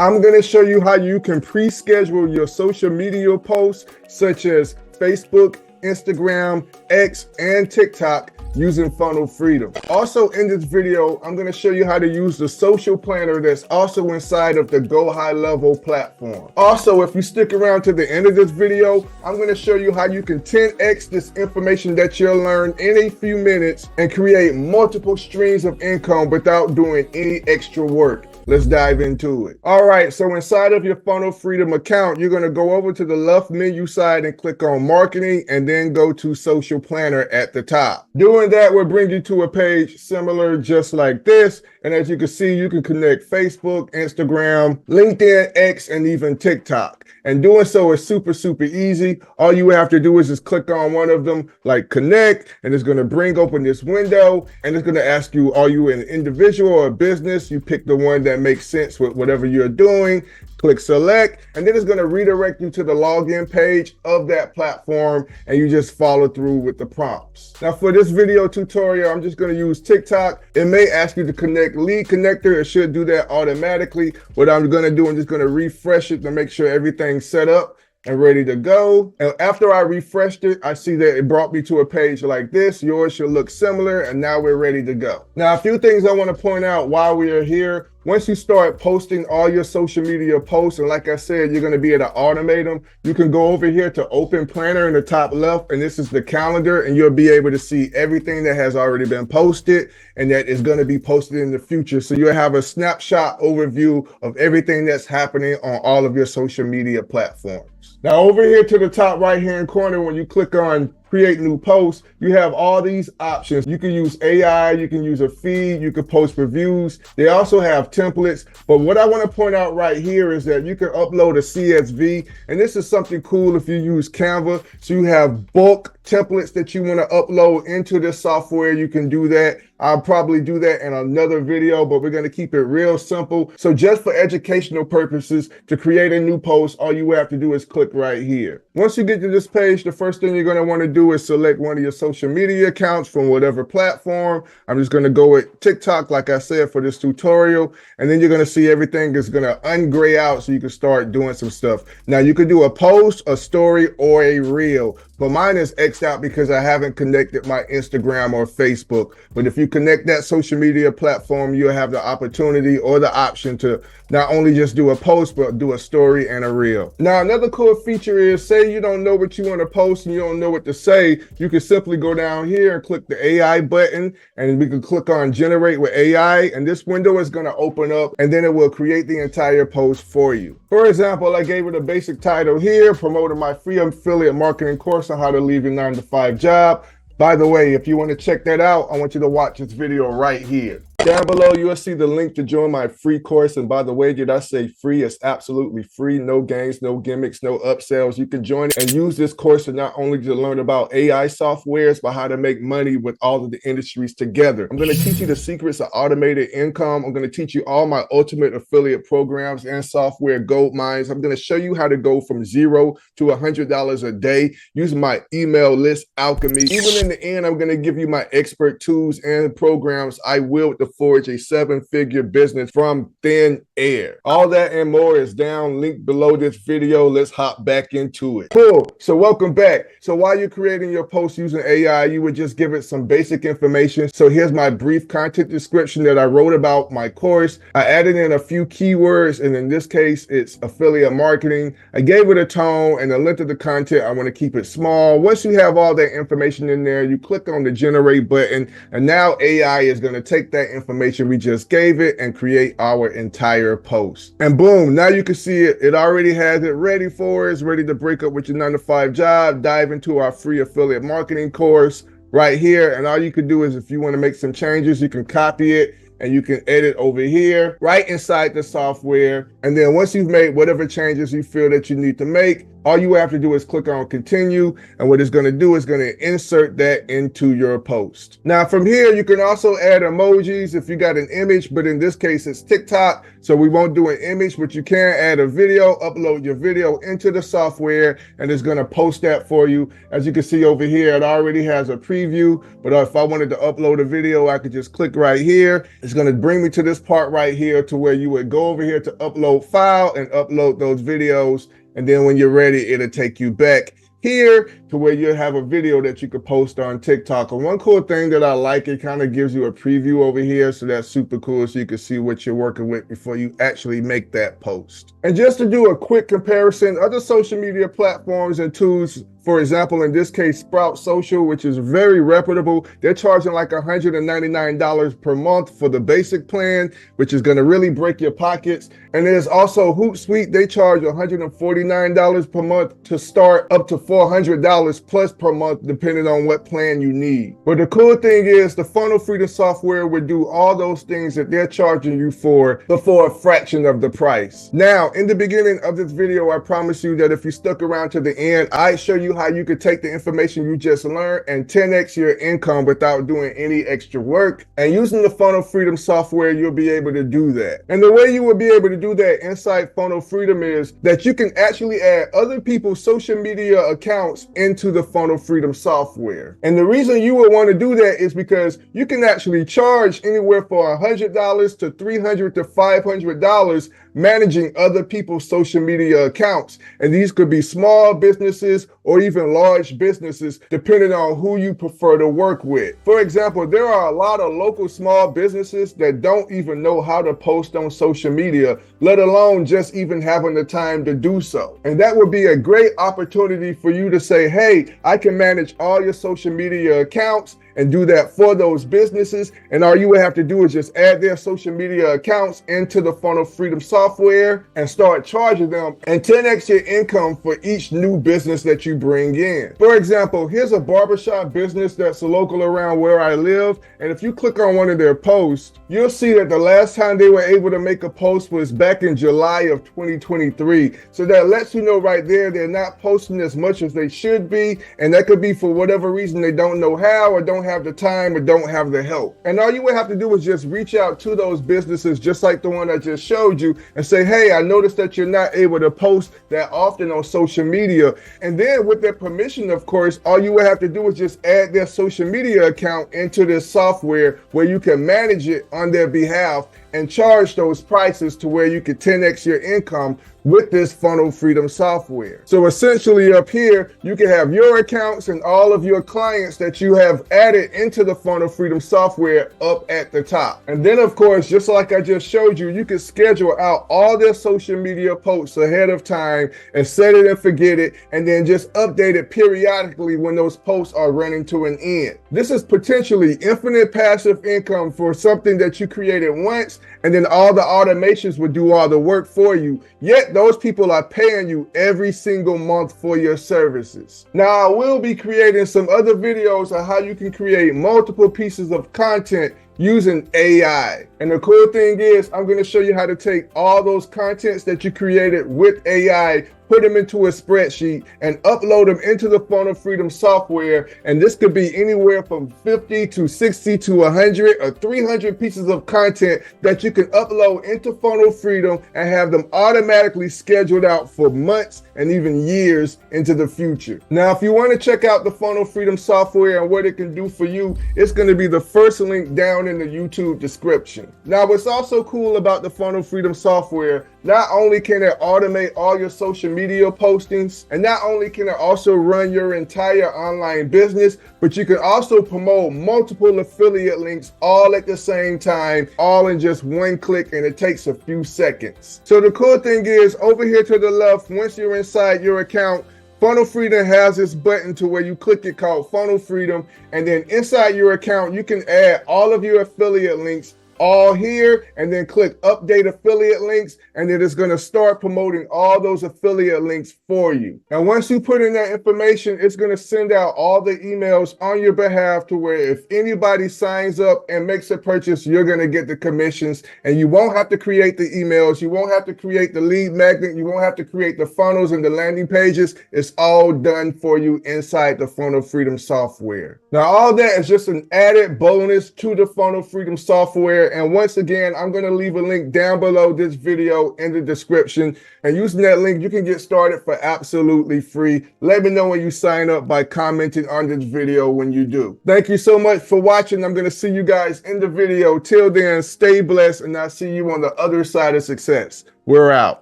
I'm going to show you how you can pre-schedule your social media posts such as Facebook, Instagram, X, and TikTok using Funnel Freedom. Also in this video, I'm going to show you how to use the social planner that's also inside of the Go High Level platform. Also, if you stick around to the end of this video, I'm going to show you how you can 10x this information that you'll learn in a few minutes and create multiple streams of income without doing any extra work. Let's dive into it. All right, so inside of your Funnel Freedom account, you're going to go over to the left menu side and click on Marketing and then go to Social Planner at the top. Doing that will bring you to a page similar just like this. And as you can see, you can connect Facebook, Instagram, LinkedIn, X, and even TikTok. And doing so is super easy. All you have to do is just click on one of them, like connect, and it's going to bring open this window. And it's going to ask you, are you an individual or a business? You pick the one that makes sense with whatever you're doing. Click select, and then it's going to redirect you to the login page of that platform, and you just follow through with the prompts. Now for this video tutorial, I'm just going to use TikTok. It may ask you to connect lead connector. It should do that automatically. What I'm going to do, I'm just going to refresh it to make sure everything's set up and ready to go. And after I refreshed it, I see that it brought me to a page like this. Yours should look similar, and now we're ready to go. Now, a few things I want to point out while we are here. Once you start posting all your social media posts, and like I said, you're going to be able to automate them, you can go over here to Open Planner in the top left, and this is the calendar, and you'll be able to see everything that has already been posted and that is going to be posted in the future. So you'll have a snapshot overview of everything that's happening on all of your social media platforms. Now over here to the top right-hand corner, when you click on Create New Posts, you have all these options. You can use AI, you can use a feed, you can post reviews. They also have templates. But what I want to point out right here is that you can upload a CSV. And this is something cool if you use Canva. So you have bulk templates that you want to upload into this software. You can do that. I'll probably do that in another video, but we're going to keep it real simple. So just for educational purposes, to create a new post, all you have to do is click right here. Once you get to this page, the first thing you're going to want to do is select one of your social media accounts from whatever platform. I'm just going to go with TikTok, like I said, for this tutorial. And then you're going to see everything is going to ungray out so you can start doing some stuff. Now you could do a post, a story, or a reel. But mine is X'd out because I haven't connected my Instagram or Facebook. But if you connect that social media platform, you'll have the opportunity or the option to not only just do a post, but do a story and a reel. Now, another cool feature is, say you don't know what you want to post and you don't know what to say, you can simply go down here and click the AI button, and we can click on Generate with AI, and this window is going to open up, and then it will create the entire post for you. For example, I gave it a basic title here, promoting my free affiliate marketing course on how to leave your 9-to-5 job. By the way, if you want to check that out, I want you to watch this video right here. Down below, you'll see the link to join my free course. And by the way, did I say free? It's absolutely free. No games, no gimmicks, no upsells. You can join and use this course to not only to learn about AI softwares, but how to make money with all of the industries together. I'm going to teach you the secrets of automated income. I'm going to teach you all my ultimate affiliate programs and software gold mines. I'm going to show you how to go from $0 to $100 a day using my email list alchemy. Even in the end, I'm going to give you my expert tools and programs I will to forge a 7-figure business from thin air. All that and more is down linked below this video. Let's hop back into it. Cool. So welcome back. So while you're creating your post using AI, you would just give it some basic information. So here's my brief content description that I wrote about my course. I added in a few keywords, and in this case, it's affiliate marketing. I gave it a tone and the length of the content. I want to keep it small. Once you have all that information in there, you click on the generate button, and now AI is going to take that information we just gave it and create our entire post. And boom, now you can see it. It already has it ready for us, ready to break up with your 9-to-5 job, dive into our free affiliate marketing course right here. And all you can do is, if you want to make some changes, you can copy it and you can edit over here right inside the software. And then once you've made whatever changes you feel that you need to make, all you have to do is click on continue, and what it's going to do is going to insert that into your post. Now from here, you can also add emojis if you got an image, but in this case it's TikTok, so we won't do an image, but you can add a video, upload your video into the software, and it's going to post that for you. As you can see over here, it already has a preview, but if I wanted to upload a video, I could just click right here. It's It's going to bring me to this part right here to where you would go over here to upload file and upload those videos. And then when you're ready, it'll take you back here to where you have a video that you could post on TikTok. And one cool thing that I like, it kind of gives you a preview over here. So that's super cool. So you can see what you're working with before you actually make that post. And just to do a quick comparison, other social media platforms and tools, for example, in this case, Sprout Social, which is very reputable, they're charging like $199 per month for the basic plan, which is going to really break your pockets. And there's also Hootsuite. They charge $149 per month to start, up to $400 plus per month, depending on what plan you need. But the cool thing is the Funnel Freedom software would do all those things that they're charging you for, but for a fraction of the price. Now, in the beginning of this video, I promise you that if you stuck around to the end, I show you how you could take the information you just learned and 10x your income without doing any extra work. And using the Funnel Freedom software, you'll be able to do that. And the way you will be able to do that inside Funnel Freedom is that you can actually add other people's social media accounts into the Funnel Freedom software. And the reason you would want to do that is because you can actually charge anywhere from $100 to $300 to $500 managing other people's social media accounts. And these could be small businesses or even large businesses, depending on who you prefer to work with. For example, there are a lot of local small businesses that don't even know how to post on social media, let alone just even having the time to do so. And that would be a great opportunity for you to say, hey, I can manage all your social media accounts and do that for those businesses. And all you would have to do is just add their social media accounts into the Funnel Freedom software and start charging them and 10x your income for each new business that you bring in. For example, here's a barbershop business that's local around where I live. And if you click on one of their posts, you'll see that the last time they were able to make a post was back in July of 2023. So that lets you know right there, they're not posting as much as they should be. And that could be for whatever reason they don't know how or don't have the time or don't have the help. And all you would have to do is just reach out to those businesses, just like the one I just showed you, and say, hey, I noticed that you're not able to post that often on social media. And then with their permission, of course, all you would have to do is just add their social media account into this software where you can manage it on their behalf and charge those prices to where you can 10x your income with this Funnel Freedom software. So essentially up here, you can have your accounts and all of your clients that you have added into the Funnel Freedom software up at the top. And then of course, just like I just showed you, you can schedule out all their social media posts ahead of time and set it and forget it, and then just update it periodically when those posts are running to an end. This is potentially infinite passive income for something that you created once, and then all the automations would do all the work for you. Yet those people are paying you every single month for your services. Now, I will be creating some other videos on how you can create multiple pieces of content using AI. And the cool thing is, I'm going to show you how to take all those contents that you created with AI, put them into a spreadsheet, and upload them into the Funnel Freedom software. And this could be anywhere from 50 to 60 to 100 or 300 pieces of content that you can upload into Funnel Freedom and have them automatically scheduled out for months and even years into the future. Now, if you want to check out the Funnel Freedom software and what it can do for you, it's going to be the first link down in the YouTube description. Now, what's also cool about the Funnel Freedom software, not only can it automate all your social media postings, and not only can it also run your entire online business, but you can also promote multiple affiliate links all at the same time, all in just one click, and it takes a few seconds. So the cool thing is, over here to the left, once you're inside your account, Funnel Freedom has this button to where you click it called Funnel Freedom, and then inside your account, you can add all of your affiliate links all here, and then click update affiliate links, and then it's going to start promoting all those affiliate links for you. And once you put in that information, it's going to send out all the emails on your behalf to where if anybody signs up and makes a purchase, you're going to get the commissions, and you won't have to create the emails. You won't have to create the lead magnet. You won't have to create the funnels and the landing pages. It's all done for you inside the Funnel Freedom software. Now, all that is just an added bonus to the Funnel Freedom software. there. And once again, I'm going to leave a link down below this video in the description. And using that link, you can get started for absolutely free. Let me know when you sign up by commenting on this video when you do. Thank you so much for watching. I'm going to see you guys in the video. Till then, stay blessed, and I'll see you on the other side of success. We're out.